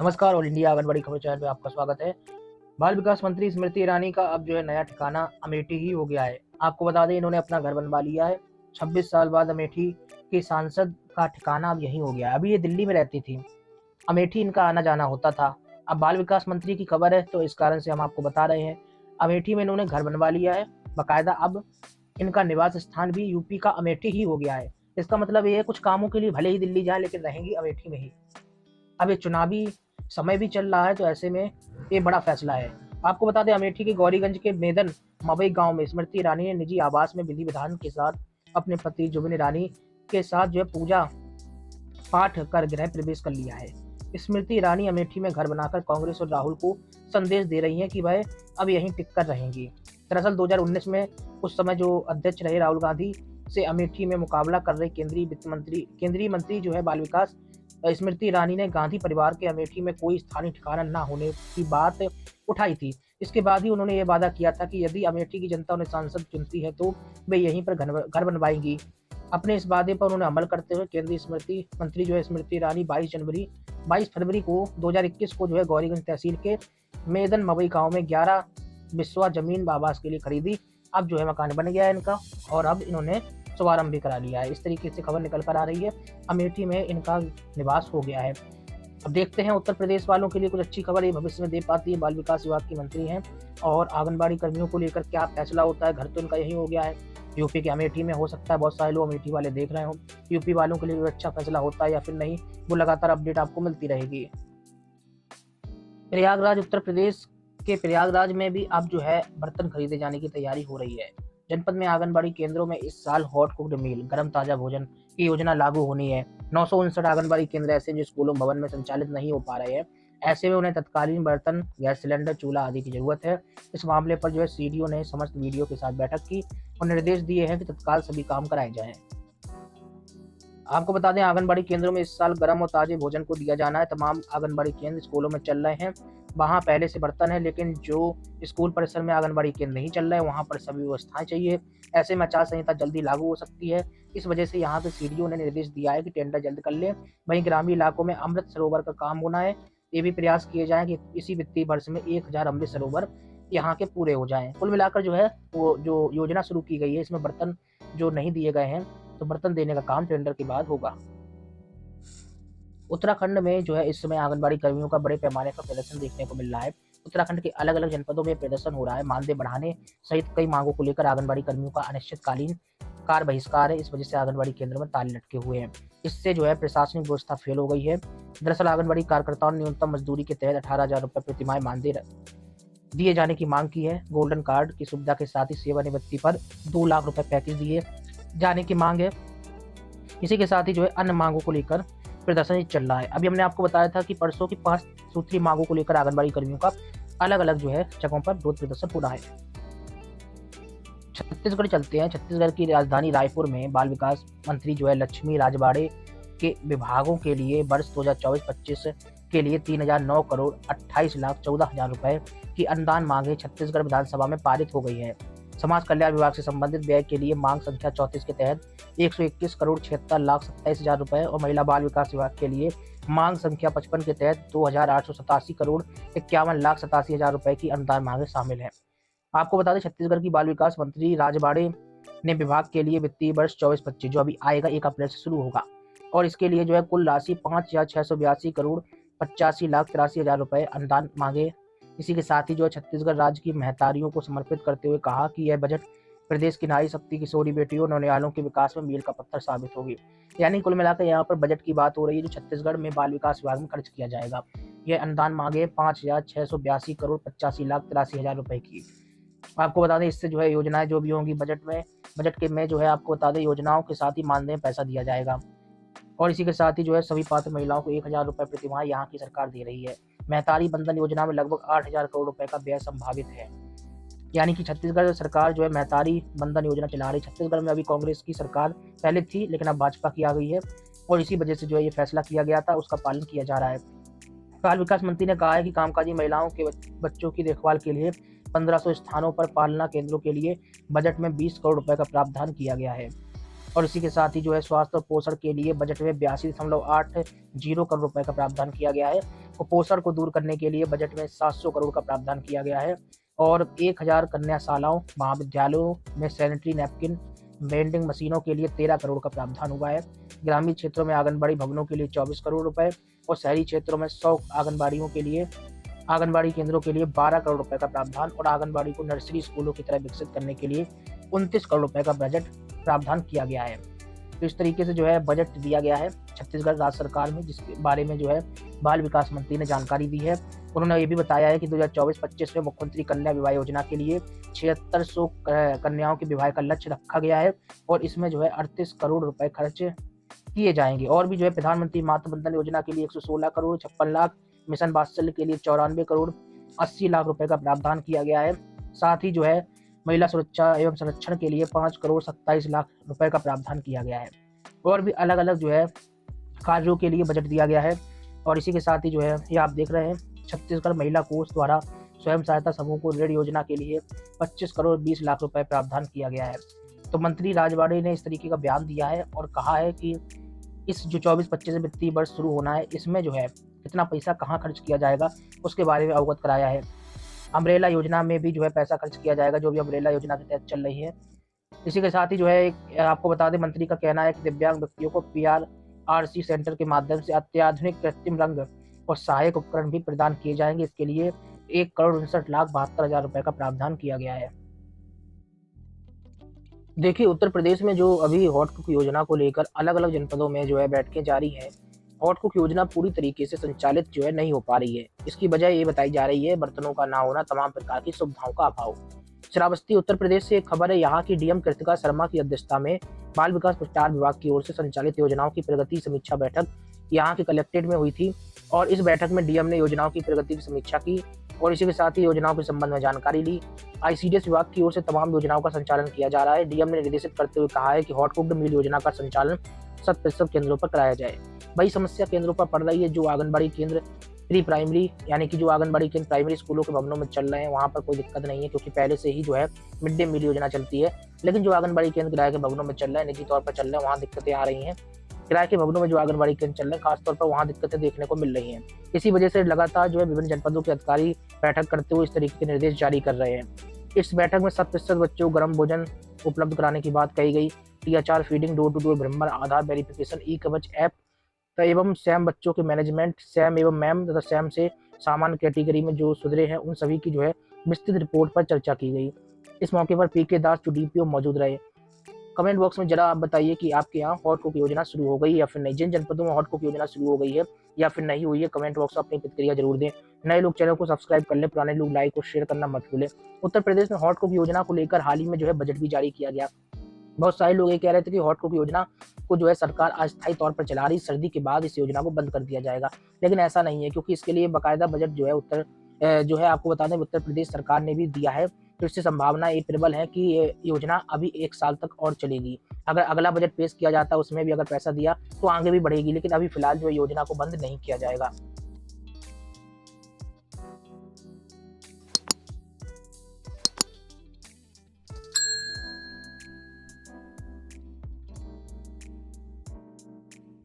नमस्कार। All India anganwadi खबर channel में आपका स्वागत है। बाल विकास मंत्री स्मृति ईरानी का अब नया ठिकाना अमेठी ही हो गया है। आपको बता दें, इन्होंने अपना घर बनवा लिया है। 26 साल बाद अमेठी के सांसद का ठिकाना अब यही हो गया है। अभी ये दिल्ली में रहती थी, अमेठी इनका आना जाना होता था। अब बाल विकास मंत्री की खबर है तो इस कारण से हम आपको बता रहे हैं। अमेठी में इन्होंने घर बनवा लिया है बाकायदा। अब इनका निवास स्थान भी यूपी का अमेठी ही हो गया है। इसका मतलब ये है, कुछ कामों के लिए भले ही दिल्ली जाए लेकिन रहेंगी अमेठी में ही। अब ये चुनावी समय भी चल रहा है तो ऐसे में ये बड़ा फैसला है। आपको बता दें, अमेठी के गौरीगंज के मेदन मवई गांव में स्मृति ईरानी ने निजी आवास में विधि विधान के साथ अपने पति जुबिन ईरानी के साथ पूजा पाठ कर गृह प्रवेश कर लिया है। स्मृति ईरानी अमेठी में घर बनाकर कांग्रेस और राहुल को संदेश दे रही हैं कि वह अब यहीं टिककर रहेंगी। दरअसल 2019 में उस समय जो अध्यक्ष रहे राहुल गांधी से अमेठी में मुकाबला कर रहे केंद्रीय मंत्री बाल विकास स्मृति ईरानी ने गांधी परिवार के अमेठी में कोई स्थानीय ठिकाना न होने की बात उठाई थी। इसके बाद ही उन्होंने ये वादा किया था कि यदि अमेठी की जनता उन्हें सांसद चुनती है तो वे यहीं पर घर बनवाएंगी। अपने इस वादे पर उन्होंने अमल करते हुए केंद्रीय स्मृति मंत्री स्मृति ईरानी 22 फरवरी को 2021 को गौरीगंज तहसील के मेदन मवई गांव में 11 बिस्वा जमीन आवास के लिए खरीदी। अब मकान बन गया है इनका और अब इन्होंने शुभारंभ भी करा लिया है। इस तरीके से खबर निकल कर आ रही है, अमेठी में इनका निवास हो गया है। अब देखते हैं उत्तर प्रदेश वालों के लिए कुछ अच्छी खबर ये भविष्य में दे पाती है। बाल विकास विभाग की मंत्री हैं और आंगनबाड़ी कर्मियों को लेकर क्या फैसला होता है। घर तो इनका यही हो गया है, यूपी के अमेठी में हो सकता है। बहुत सारे लोग अमेठी वाले देख रहे हो, यूपी वालों के लिए अच्छा फैसला होता है या फिर नहीं, वो लगातार अपडेट आपको मिलती रहेगी। प्रयागराज उत्तर प्रदेश के प्रयागराज में भी अब बर्तन खरीदे जाने की तैयारी हो रही है। जनपद में आंगनबाड़ी केंद्रों में इस साल हॉट कुक्ड मील गर्म ताजा भोजन की योजना लागू होनी है। 959 आंगनबाड़ी केंद्र ऐसे जो स्कूलों भवन में संचालित नहीं हो पा रहे हैं, ऐसे में उन्हें तत्कालीन बर्तन, गैस सिलेंडर, चूल्हा आदि की जरूरत है। इस मामले पर सीडीओ ने समस्त वीडियो के साथ बैठक की और निर्देश दिए हैं कि तत्काल सभी काम कराए जाएं। आपको बता दें, आंगनबाड़ी केंद्रों में इस साल गर्म और ताजे भोजन को दिया जाना है। तमाम आंगनबाड़ी केंद्र स्कूलों में चल रहे हैं, वहाँ पहले से बर्तन है, लेकिन जो स्कूल परिसर में आंगनबाड़ी केंद्र नहीं चल रहे हैं वहाँ पर सभी व्यवस्थाएं चाहिए। ऐसे में आचार संहिता जल्दी लागू हो सकती है। इस वजह से यहाँ के सीडीओ ने निर्देश दिया है कि टेंडर जल्द कर लें। वहीं ग्रामीण इलाकों में अमृत सरोवर का काम होना है, ये भी प्रयास किए जाएं कि इसी वित्तीय वर्ष में 1000 अमृत सरोवर यहाँ के पूरे हो जाएं। कुल मिलाकर वो जो योजना शुरू की गई है, इसमें बर्तन जो नहीं दिए गए हैं तो बर्तन देने का काम टेंडर के बाद होगा। उत्तराखंड में इस समय आंगनबाड़ी कर्मियों का बड़े पैमाने पर प्रदर्शन देखने को मिल रहा है। उत्तराखंड के अलग अलग जनपदों में प्रदर्शन हो रहा है। मानदेय बढ़ाने सहित कई मांगों को लेकर आंगनबाड़ी कर्मियों का अनिश्चितकालीन कार्य बहिष्कार है। इस वजह से आंगनबाड़ी केंद्र में ताले लटके हुए हैं। इससे प्रशासनिक व्यवस्था फेल हो गई है। दरअसल आंगनबाड़ी कार्यकर्ताओं ने न्यूनतम मजदूरी के तहत 18,000 रुपये प्रतिमाह मानदेय दिए जाने की मांग की है। गोल्डन कार्ड की सुविधा के साथ ही सेवानिवृत्ति पर 2 लाख रुपए पैकेज दिए जाने की मांग है। इसी के साथ ही अन्य मांगों को लेकर प्रदर्शन चल रहा है। अभी हमने आपको बताया था कि परसों की 5 सूत्री मांगों को लेकर आंगनबाड़ी कर्मियों का अलग अलग जगहों पर विरोध प्रदर्शन हो रहा है। छत्तीसगढ़ चलते हैं। छत्तीसगढ़ की राजधानी रायपुर में बाल विकास मंत्री लक्ष्मी राजवाड़े के विभागों के लिए वर्ष 2024-25 के लिए 3,009 करोड़ 28,14,000 रुपए की अनुदान मांगे छत्तीसगढ़ विधानसभा में पारित हो गई है। समाज कल्याण विभाग से संबंधित व्यय के लिए मांग संख्या 34 के तहत 121 करोड़ 76,27,000 रुपए और महिला बाल विकास विभाग के लिए मांग संख्या 55 के तहत 2,887 करोड़ 51,87,000 रुपए की अनुदान मांगे शामिल है। आपको बता दें, छत्तीसगढ़ की बाल विकास मंत्री राजवाड़े ने विभाग के लिए वित्तीय वर्ष 24-25 जो अभी आएगा 1 अप्रैल से शुरू होगा और इसके लिए कुल राशि 5,682 करोड़ 85,83,000 रुपए अनुदान मांगे। इसी के साथ ही छत्तीसगढ़ राज्य की महतारियों को समर्पित करते हुए कहा कि यह बजट प्रदेश की नारी शक्ति, किशोरी बेटियों और नौनिहालों के विकास में मील का पत्थर साबित होगी। यानी कुल मिलाकर यहाँ पर बजट की बात हो रही है जो छत्तीसगढ़ में बाल विकास विभाग में खर्च किया जाएगा। यह अनुदान मांगे 5,682 करोड़ 85,83,000 रुपए की। आपको बता दें, इससे योजनाएं जो भी होंगी बजट के में आपको बता दें, योजनाओं के साथ ही मानदेय पैसा दिया जाएगा और इसी के साथ ही सभी पात्र महिलाओं को 1,000 रुपए प्रतिमाह यहाँ की सरकार दे रही है। महतारी बंधन योजना में लगभग 8,000 करोड़ रुपए का व्यय संभावित है। यानी कि छत्तीसगढ़ सरकार महतारी बंधन योजना चला रही। छत्तीसगढ़ में अभी कांग्रेस की सरकार पहले थी लेकिन अब भाजपा की आ गई है और इसी वजह से ये फैसला किया गया था, उसका पालन किया जा रहा है। बाल विकास मंत्री ने कहा है कि कामकाजी महिलाओं के बच्चों की देखभाल के लिए 1500 स्थानों पर पालना केंद्रों के लिए बजट में 20 करोड़ रुपए का प्रावधान किया गया है। और इसी के साथ ही जो है स्वास्थ्य और पोषण के लिए बजट में 82.80 करोड़ रुपए का प्रावधान किया गया है। कुपोषण को दूर करने के लिए बजट में 700 करोड़ का प्रावधान किया गया है और 1000 कन्याशालाओं महाविद्यालयों में सैनिटरी नैपकिन वेंडिंग मशीनों के लिए 13 करोड़ का प्रावधान हुआ है। ग्रामीण क्षेत्रों में आंगनबाड़ी भवनों के लिए 24 करोड़ रुपए और शहरी क्षेत्रों में 100 आंगनबाड़ी केंद्रों के लिए 12 करोड़ रुपए का प्रावधान और आंगनबाड़ी को नर्सरी स्कूलों की तरह विकसित करने के लिए 29 करोड़ रुपए का बजट प्रावधान किया गया है। तो इस तरीके से जो है बजट दिया गया है छत्तीसगढ़ राज्य सरकार में, जिसके बारे में जो है बाल विकास मंत्री ने जानकारी दी है। उन्होंने ये भी बताया है कि 2024-25 में मुख्यमंत्री कन्या विवाह योजना के लिए 7600 कन्याओं के विवाह का लक्ष्य रखा गया है और इसमें जो है 38 करोड़ रुपए खर्च किए जाएंगे। और भी जो है प्रधानमंत्री मातृ वंदना योजना के लिए 116 करोड़ 56 लाख, मिशन वात्सल्य के लिए 94 करोड़ 80 लाख रुपए का प्रावधान किया गया है। साथ ही जो है महिला सुरक्षा एवं संरक्षण के लिए 5 करोड़ 27 लाख रुपए का प्रावधान किया गया है। और भी अलग अलग जो है कार्यों के लिए बजट दिया गया है। और इसी के साथ ही जो है ये आप देख रहे हैं छत्तीसगढ़ महिला कोष द्वारा स्वयं सहायता समूह को ऋण योजना के लिए 25 करोड़ 20 लाख रुपए प्रावधान किया गया है। तो मंत्री राजवाड़े ने इस तरीके का बयान दिया है और कहा है कि इस जो 24-25 वित्तीय वर्ष शुरू होना है, इसमें जो है कितना पैसा कहाँ खर्च किया जाएगा उसके बारे में अवगत कराया है। अम्ब्रेला योजना में भी जो है पैसा खर्च किया जाएगा, जो भी अम्ब्रेला योजना के तहत चल रही है। इसी के साथ ही जो है आपको बता दें, मंत्री का कहना है कि दिव्यांग व्यक्तियों को PRRC सेंटर के माध्यम से अत्याधुनिक कृत्रिम रंग और सहायक उपकरण भी प्रदान किए जाएंगे। इसके लिए 1 करोड़ 59,72,000 रुपए का प्रावधान किया गया है। देखिए, उत्तर प्रदेश में जो अभी हॉट कुक योजना को लेकर अलग अलग जनपदों में जो है बैठकें जारी हैं। हॉट कुक योजना पूरी तरीके से संचालित जो है नहीं हो पा रही है। इसकी वजह ये बताई जा रही है बर्तनों का ना होना, तमाम प्रकार की सुविधाओं का अभाव। श्रावस्ती उत्तर प्रदेश से एक खबर है। यहाँ की DM कृतिका शर्मा की अध्यक्षता में बाल विकास प्रचार विभाग की ओर से संचालित योजनाओं की प्रगति समीक्षा बैठक यहाँ के कलेक्ट्रेट में हुई थी और इस बैठक में DM ने योजनाओं की प्रगति की समीक्षा की और इसी के साथ ही योजनाओं के संबंध में जानकारी ली। ICDS विभाग की ओर से तमाम योजनाओं का संचालन किया जा रहा है। DM ने निर्देशित करते हुए कहा है कि हॉट कुक्ड मील योजना का संचालन 100% केंद्रों पर कराया जाए। वही समस्या केंद्रों पर पड़ रही है जो आंगनबाड़ी केंद्र प्री प्राइमरी यानी कि जो आंगनबाड़ी केंद्र प्राइमरी स्कूलों के भवनों में चल रहे हैं, वहाँ पर कोई दिक्कत नहीं है क्योंकि पहले से ही जो है मिड डे मील योजना चलती है। लेकिन जो आंगनबाड़ी केंद्र किराए के भवनों में चल रहे हैं, निजी तौर पर चल रहे हैं, वहाँ दिक्कतें आ रही हैं। किराए के भवनों में जो आंगनबाड़ी केंद्र चल रहे हैं, खासतौर पर वहाँ दिक्कतें देखने को मिल रही हैं। इसी वजह से लगातार जो है विभिन्न जनपदों के अधिकारी बैठक करते हुए इस तरीके के निर्देश जारी कर रहे हैं। इस बैठक में 100% बच्चों को गर्म भोजन उपलब्ध कराने की बात कही गई। THR feeding, door to door भ्रमण, आधार वेरिफिकेशन, ई-कवच ऐप एवं सैम बच्चों के मैनेजमेंट, सैम एवं मैम तथा सैम से सामान्य कैटेगरी में जो सुधरे हैं उन सभी की जो है विस्तृत रिपोर्ट पर चर्चा की गई। इस मौके पर PK दास जो DPO मौजूद रहे। कमेंट बॉक्स में जरा आप बताइए कि आपके यहाँ हॉट कुक योजना शुरू हो गई या फिर नहीं। जिन जनपदों में हॉट कुक योजना शुरू हो गई है या फिर नहीं हुई है, कमेंट बॉक्स में अपनी प्रतिक्रिया जरूर दें। नए लोग चैनल को सब्सक्राइब कर लें, पुराने लोग लाइक और शेयर करना मत भूलें। उत्तर प्रदेश में हॉट कुक योजना को लेकर हाल ही में जो है बजट भी जारी किया गया। बहुत सारे लोग ये कह रहे थे कि हॉट कुक योजना को जो है सरकार अस्थायी तौर पर चला रही, सर्दी के बाद इस योजना को बंद कर दिया जाएगा। लेकिन ऐसा नहीं है क्योंकि इसके लिए बाकायदा बजट जो है आपको बता दें उत्तर प्रदेश सरकार ने भी दिया है। तो इससे संभावना ये प्रबल है कि ये योजना अभी 1 साल तक और चलेगी। अगर अगला बजट पेश किया जाता है उसमें भी अगर पैसा दिया तो आगे भी बढ़ेगी, लेकिन अभी फिलहाल जो योजना को बंद नहीं किया जाएगा।